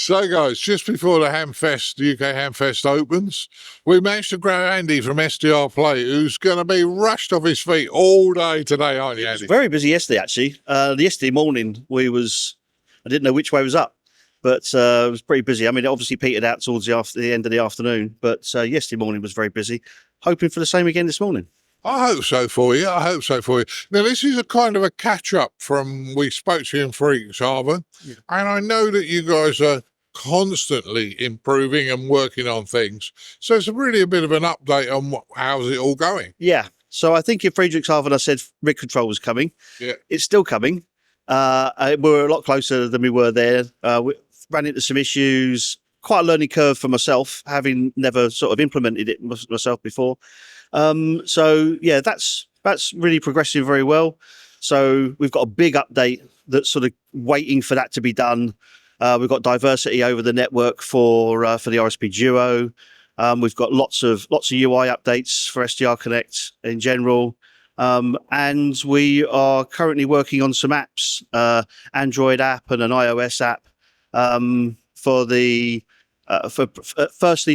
So, guys, just before the Hamfest, the UK Hamfest opens, we managed to grab Andy from SDRPlay, who's going to be rushed off his feet all day today, aren't you, Andy? Very busy yesterday, actually. Yesterday morning, I didn't know which way was up, but it was pretty busy. I mean, it obviously petered out towards the end of the afternoon, but yesterday morning was very busy. Hoping for the same again this morning. I hope so for you. Now, this is a kind of a catch-up from we spoke to you in Friedrichshafen, and I know that you guys are constantly improving and working on things. So it's really a bit of an update on how's it all going. Yeah. So I think in Friedrichshafen, I said rig control was coming. Yeah. It's still coming. We're a lot closer than we were there. We ran into some issues, quite a learning curve for myself, having never sort of implemented it myself before. So yeah, that's really progressing very well. So we've got a big update that's sort of waiting for that to be done. We've got diversity over the network for the RSP Duo. We've got lots of UI updates for SDR Connect in general. And we are currently working on some apps, Android app and an iOS app, firstly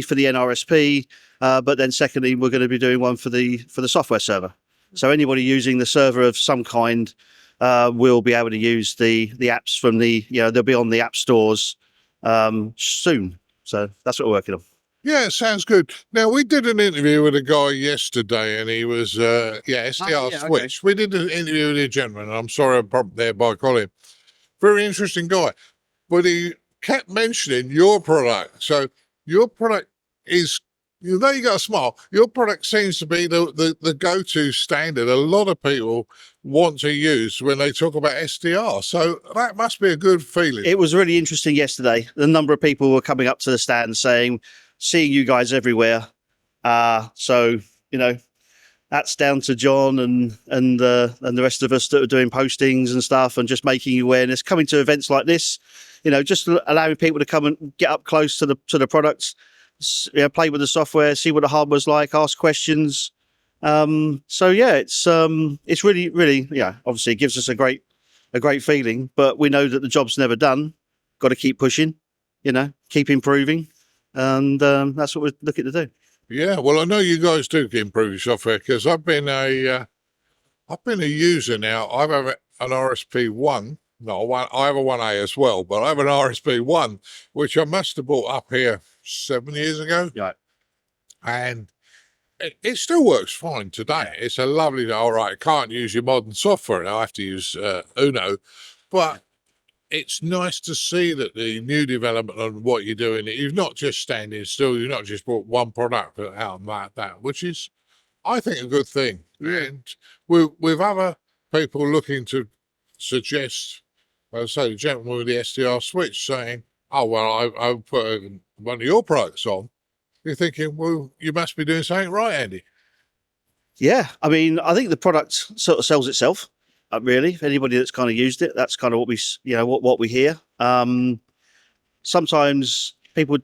for the NRSP, but then secondly, we're going to be doing one for the software server. So anybody using the server of some kind will be able to use the apps from they'll be on the app stores soon. So that's what we're working on. Yeah, sounds good. Now, we did an interview with a guy yesterday, and he was, SDR Switch. Okay. We did an interview with a gentleman, and I'm sorry I'm probably there by calling. Very interesting guy. But he kept mentioning your product. So your product is, you got a smile, your product seems to be the go-to standard a lot of people want to use when they talk about SDR. So that must be a good feeling. It was really interesting yesterday. The number of people were coming up to the stand saying, seeing you guys everywhere. So, that's down to John and the rest of us that are doing postings and stuff and just making awareness, coming to events like this, just allowing people to come and get up close to the products, play with the software, see what the hardware's like, ask questions. So yeah, it's really, really, obviously it gives us a great feeling, but we know that the job's never done. Got to keep pushing, keep improving. And that's what we're looking to do. Yeah, well, I know you guys do improve your software because I've been a user now. I have an RSP1. No, I have a 1A as well, but I have an RSP1, which I must have bought up here 7 years ago. Right. And it still works fine today. It's a lovely, all right, I can't use your modern software now. I have to use Uno, but it's nice to see that the new development on what you're doing, you're not just standing still, you've not just brought one product out like that, which is, I think, a good thing. And with other people looking to suggest, well, say the gentleman with the SDR Switch saying, oh, well, I put one of your products on, you're thinking, well, you must be doing something right, Andy. Yeah, I mean, I think the product sort of sells itself. Really, anybody that's kind of used it, that's kind of what we, what we hear. Sometimes people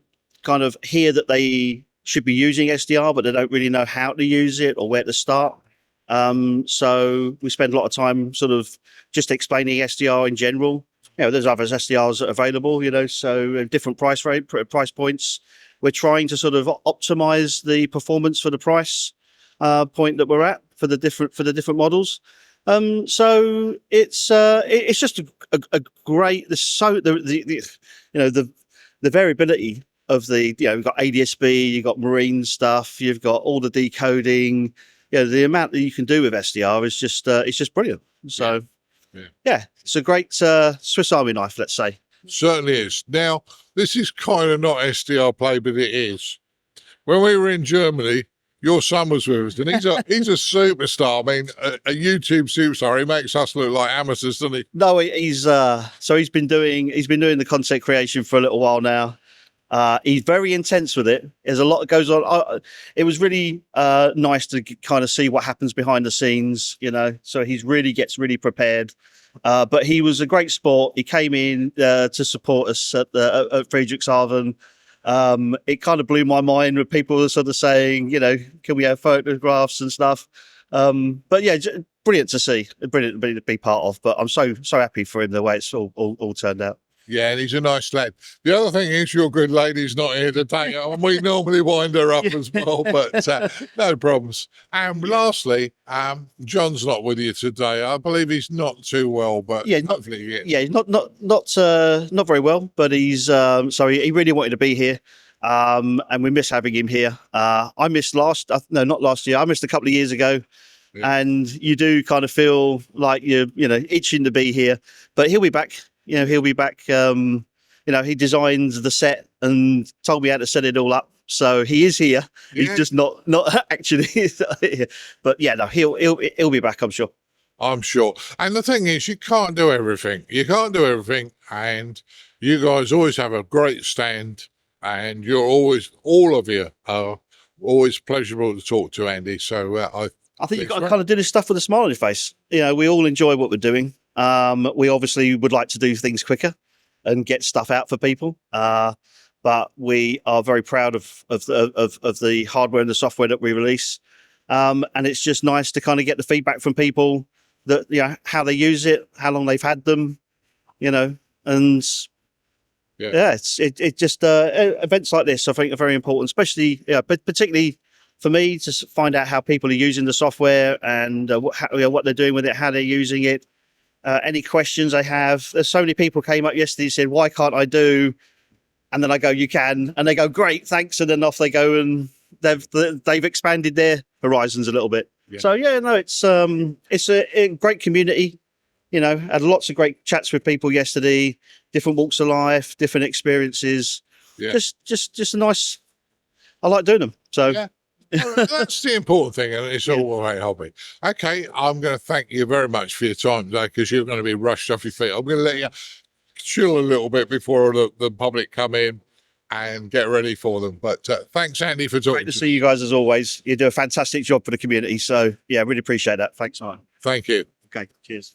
kind of hear that they should be using SDR, but they don't really know how to use it or where to start. So we spend a lot of time sort of just explaining SDR in general. There's other SDRs available, so different price points. We're trying to sort of optimize the performance for the price point that we're at for the different models. So it's just a great, the variability of you've got ADSB, you've got marine stuff, you've got all the decoding, the amount that you can do with SDR is just, it's just brilliant. So yeah, it's a great, Swiss Army knife, let's say. Certainly is. Now, this is kind of not SDRPlay, but it is. When we were in Germany, your son was with us, and he's a superstar. I mean, a YouTube superstar. He makes us look like amateurs, doesn't he? No, he's been doing the content creation for a little while now. He's very intense with it. There's a lot that goes on. It was really nice to kind of see what happens behind the scenes, So he gets really prepared. But he was a great sport. He came in to support us at Friedrichshafen. It kind of blew my mind with people sort of saying, can we have photographs and stuff? But yeah, brilliant to see, brilliant to be part of. But I'm so happy for him the way it's all turned out. Yeah, and he's a nice lad. The other thing is your good lady's not here today. And we normally wind her up as well, but no problems. And lastly, John's not with you today. I believe he's not too well, but hopefully he is. Yeah, not very well, but he's he really wanted to be here. And we miss having him here. I missed not last year. I missed a couple of years ago. Yeah. And you do kind of feel like you're itching to be here, but he'll be back. He'll be back. He designed the set and told me how to set it all up. So he is here. Yeah. He's just not actually here. But yeah, no, he'll be back, I'm sure. I'm sure. And the thing is, you can't do everything. And you guys always have a great stand, and all of you are always pleasurable to talk to, Andy. So I think you've got to kind of do this stuff with a smile on your face. We all enjoy what we're doing. We obviously would like to do things quicker and get stuff out for people. But we are very proud of the hardware and the software that we release. And it's just nice to kind of get the feedback from people that, how they use it, how long they've had them, and it just events like this, I think, are very important, especially, but particularly for me, to find out how people are using the software and what they're doing with it, how they're using it. Any questions I have. There's so many people came up yesterday and said, why can't I do? And then I go, you can. And they go, great, thanks. And then off they go, and they've expanded their horizons a little bit. Yeah. So it's a great community. Had lots of great chats with people yesterday, different walks of life, different experiences. Yeah. Just a nice, I like doing them. So yeah. Well, that's the important thing, and it's all a hobby. Okay, I'm going to thank you very much for your time today, because you're going to be rushed off your feet. I'm going to let you chill a little bit before the public come in and get ready for them. But thanks, Andy, for talking. Great to see you guys as always. You do a fantastic job for the community. So yeah, really appreciate that. Thanks, Martin. Thank you. Okay, cheers.